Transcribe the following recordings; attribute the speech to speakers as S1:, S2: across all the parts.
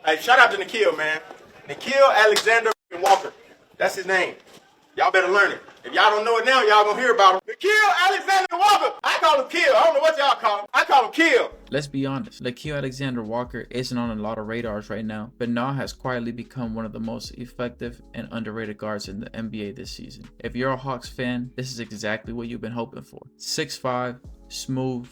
S1: Hey, shout out to Nickeil, man. Nickeil Alexander-Walker. That's his name. Y'all better learn it. If y'all don't know it now, y'all gonna hear about him. Nickeil Alexander-Walker. I call him Kill. I don't know what y'all call him. I call him Kill.
S2: Let's be honest, Nickeil Alexander-Walker isn't on a lot of radars right now, but now has quietly become one of the most effective and underrated guards in the NBA this season. If you're a Hawks fan, this is exactly what you've been hoping for. 6'5", smooth,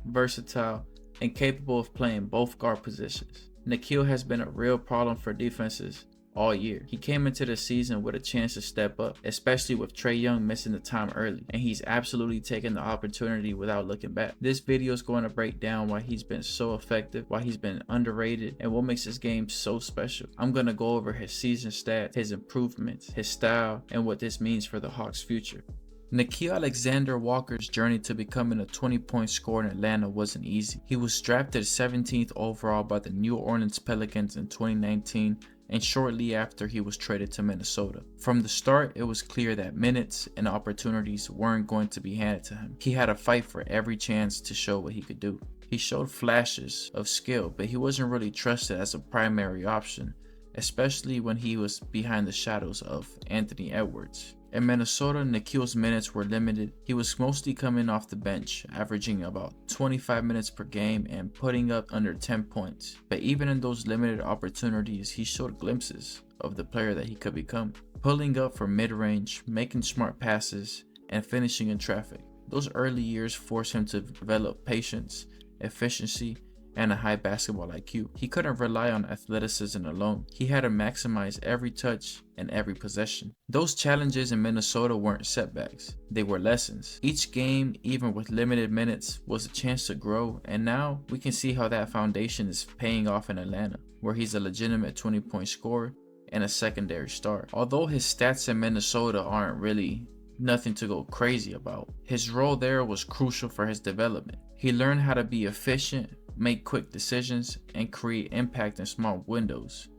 S2: versatile, and capable of playing both guard positions. Nickeil has been a real problem for defenses all year. He came into the season with a chance to step up, especially with Trae Young missing the time early, and he's absolutely taken the opportunity without looking back. This video is going to break down why he's been so effective, why he's been underrated, and what makes his game so special. I'm going to go over his season stats, his improvements, his style, and what this means for the Hawks' future. Nickeil Alexander-Walker's journey to becoming a 20-point scorer in Atlanta wasn't easy. He was drafted 17th overall by the New Orleans Pelicans in 2019, and shortly after he was traded to Minnesota. From the start, it was clear that minutes and opportunities weren't going to be handed to him. He had to fight for every chance to show what he could do. He showed flashes of skill, but he wasn't really trusted as a primary option, especially when he was behind the shadows of Anthony Edwards. In Minnesota, Nickeil's minutes were limited. He was mostly coming off the bench, averaging about 25 minutes per game and putting up under 10 points. But even in those limited opportunities, he showed glimpses of the player that he could become, pulling up from mid-range, making smart passes, and finishing in traffic. Those early years forced him to develop patience, efficiency, and a high basketball IQ. He couldn't rely on athleticism alone. He had to maximize every touch and every possession. Those challenges in Minnesota weren't setbacks, they were lessons. Each game, even with limited minutes, was a chance to grow, and now we can see how that foundation is paying off in Atlanta, where he's a legitimate 20-point scorer and a secondary star. Although his stats in Minnesota aren't really nothing to go crazy about, his role there was crucial for his development. He learned how to be efficient, make quick decisions, and create impact in small windows.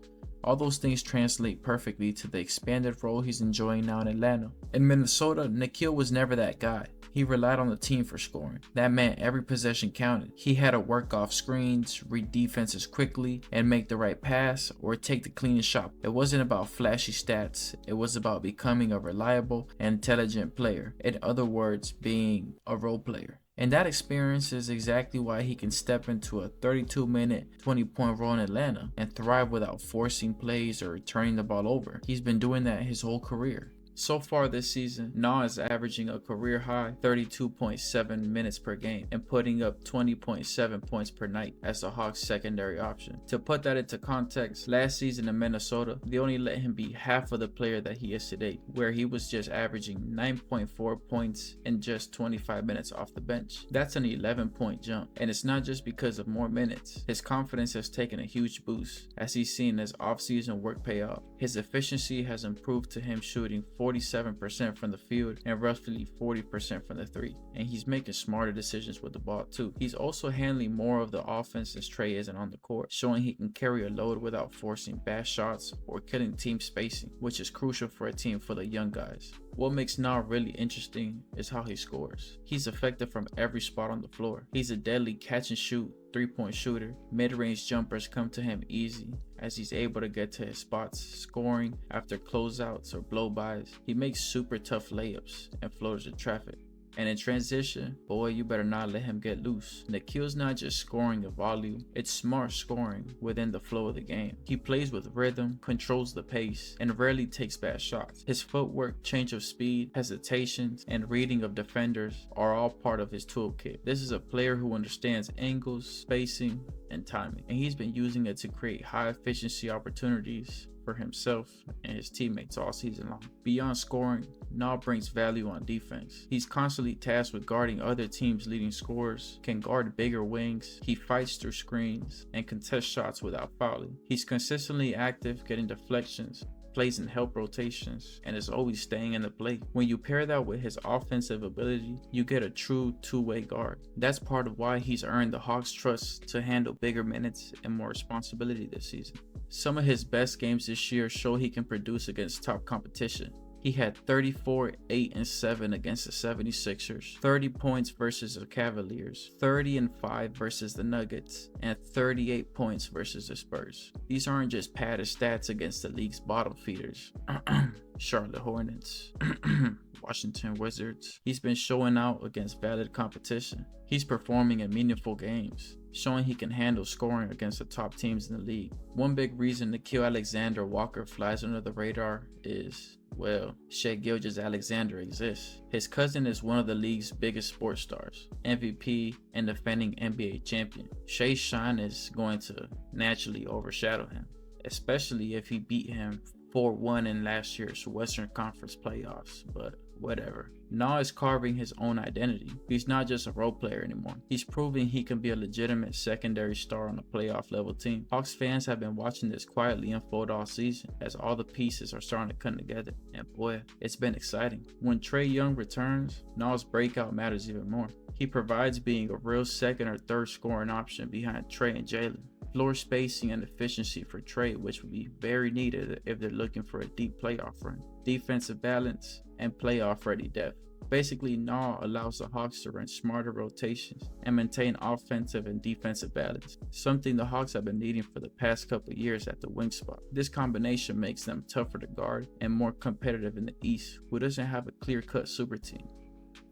S2: All those things translate perfectly to the expanded role he's enjoying now in Atlanta. In Minnesota, Nickeil was never that guy. He relied on the team for scoring. That meant every possession counted. He had to work off screens, read defenses quickly, and make the right pass or take the cleanest shot. It wasn't about flashy stats. It was about becoming a reliable and intelligent player. In other words, being a role player. And that experience is exactly why he can step into a 32-minute, 20-point role in Atlanta and thrive without forcing plays or turning the ball over. He's been doing that his whole career. So far this season, Na is averaging a career-high 32.7 minutes per game and putting up 20.7 points per night as the Hawks' secondary option. To put that into context, last season in Minnesota, they only let him be half of the player that he is today, where he was just averaging 9.4 points in just 25 minutes off the bench. That's an 11-point jump, and it's not just because of more minutes. His confidence has taken a huge boost as he's seen his off-season work pay off. His efficiency has improved to him shooting 47% from the field and roughly 40% from the three, and he's making smarter decisions with the ball too. He's also handling more of the offense as Trae isn't on the court, showing he can carry a load without forcing bad shots or killing team spacing, which is crucial for a team full of young guys. What makes Na really interesting is how he scores. He's effective from every spot on the floor. He's a deadly catch and shoot 3-point shooter. Mid-range jumpers come to him easy as he's able to get to his spots, scoring after closeouts or blow-bys. He makes super tough layups and floaters in traffic. And in transition, boy, you better not let him get loose. Nickeil's not just scoring a volume, it's smart scoring within the flow of the game. He plays with rhythm, controls the pace, and rarely takes bad shots. His footwork, change of speed, hesitations, and reading of defenders are all part of his toolkit. This is a player who understands angles, spacing, and timing, and he's been using it to create high efficiency opportunities for himself and his teammates all season long. Beyond scoring, Na brings value on defense. He's constantly tasked with guarding other teams' leading scorers, can guard bigger wings, he fights through screens, and contests shots without fouling. He's consistently active, getting deflections, plays in help rotations, and is always staying in the play. When you pair that with his offensive ability, you get a true two-way guard. That's part of why he's earned the Hawks' trust to handle bigger minutes and more responsibility this season. Some of his best games this year show he can produce against top competition. He had 34, 8, and 7 against the 76ers, 30 points versus the Cavaliers, 30 and 5 versus the Nuggets, and 38 points versus the Spurs. These aren't just padded stats against the league's bottom feeders. Charlotte Hornets, Washington Wizards. He's been showing out against valid competition. He's performing in meaningful games, showing he can handle scoring against the top teams in the league. One big reason Nickeil Alexander-Walker flies under the radar is, well, Shai Gilgeous-Alexander exists. His cousin is one of the league's biggest sports stars, MVP and defending NBA champion. Shai's shine is going to naturally overshadow him, especially if he beat him 4-1 in last year's Western Conference playoffs, but whatever. Na is carving his own identity. He's not just a role player anymore. He's proving he can be a legitimate secondary star on a playoff level team. Hawks fans have been watching this quietly unfold all season as all the pieces are starting to come together, and boy, it's been exciting. When Trae Young returns, Na's breakout matters even more. He provides being a real second or third scoring option behind Trae and Jalen. Floor spacing and efficiency for Trae, which would be very needed if they're looking for a deep playoff run. Defensive balance and playoff ready depth. Basically, Na allows the Hawks to run smarter rotations and maintain offensive and defensive balance, something the Hawks have been needing for the past couple years at the wing spot. This combination makes them tougher to guard and more competitive in the East, who doesn't have a clear-cut super team.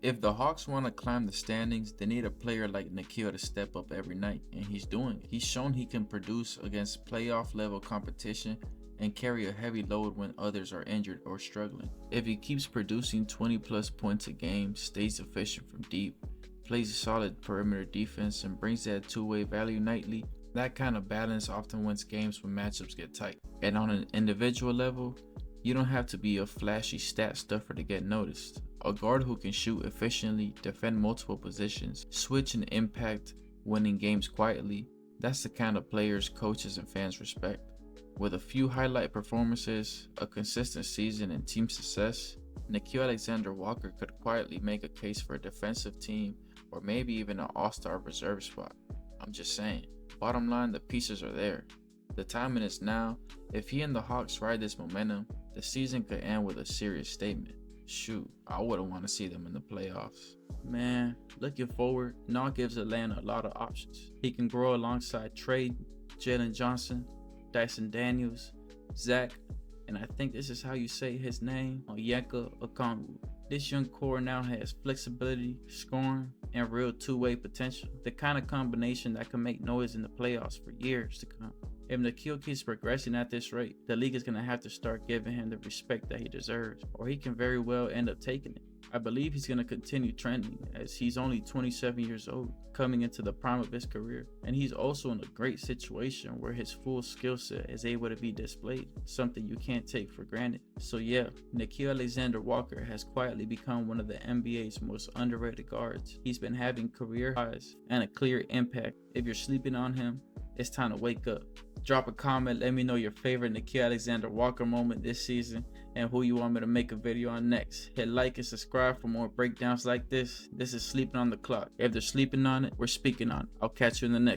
S2: If the Hawks want to climb the standings, they need a player like Nickeil to step up every night, and he's doing it. He's shown he can produce against playoff level competition and carry a heavy load when others are injured or struggling. If he keeps producing 20 plus points a game, stays efficient from deep, plays a solid perimeter defense, and brings that two-way value nightly, that kind of balance often wins games when matchups get tight. And on an individual level, you don't have to be a flashy stat stuffer to get noticed. A guard who can shoot efficiently, defend multiple positions, switch and impact winning games quietly, that's the kind of players coaches and fans respect. With a few highlight performances, a consistent season, and team success, Nickeil Alexander-Walker could quietly make a case for a defensive team or maybe even an all-star reserve spot. I'm just saying. Bottom line, the pieces are there. The timing is now. If he and the Hawks ride this momentum, the season could end with a serious statement. Shoot, I wouldn't want to see them in the playoffs. Man, looking forward, Na gives Atlanta a lot of options. He can grow alongside Trae, Jalen Johnson, Dyson Daniels, Zach, and I think this is how you say his name, Onyeka Okongwu. This young core now has flexibility, scoring, and real two-way potential. The kind of combination that can make noise in the playoffs for years to come. If Nickeil keeps progressing at this rate, the league is going to have to start giving him the respect that he deserves, or he can very well end up taking it. I believe he's going to continue trending as he's only 27 years old, coming into the prime of his career, and he's also in a great situation where his full skill set is able to be displayed, something you can't take for granted. So yeah, Nickeil Alexander-Walker has quietly become one of the NBA's most underrated guards. He's been having career highs and a clear impact. If you're sleeping on him, it's time to wake up. Drop a comment, let me know your favorite Nickeil Alexander-Walker moment this season and who you want me to make a video on next. Hit like and subscribe for more breakdowns like this. This is Sleeping on the Clock. If they're sleeping on it, we're speaking on it. I'll catch you in the next one.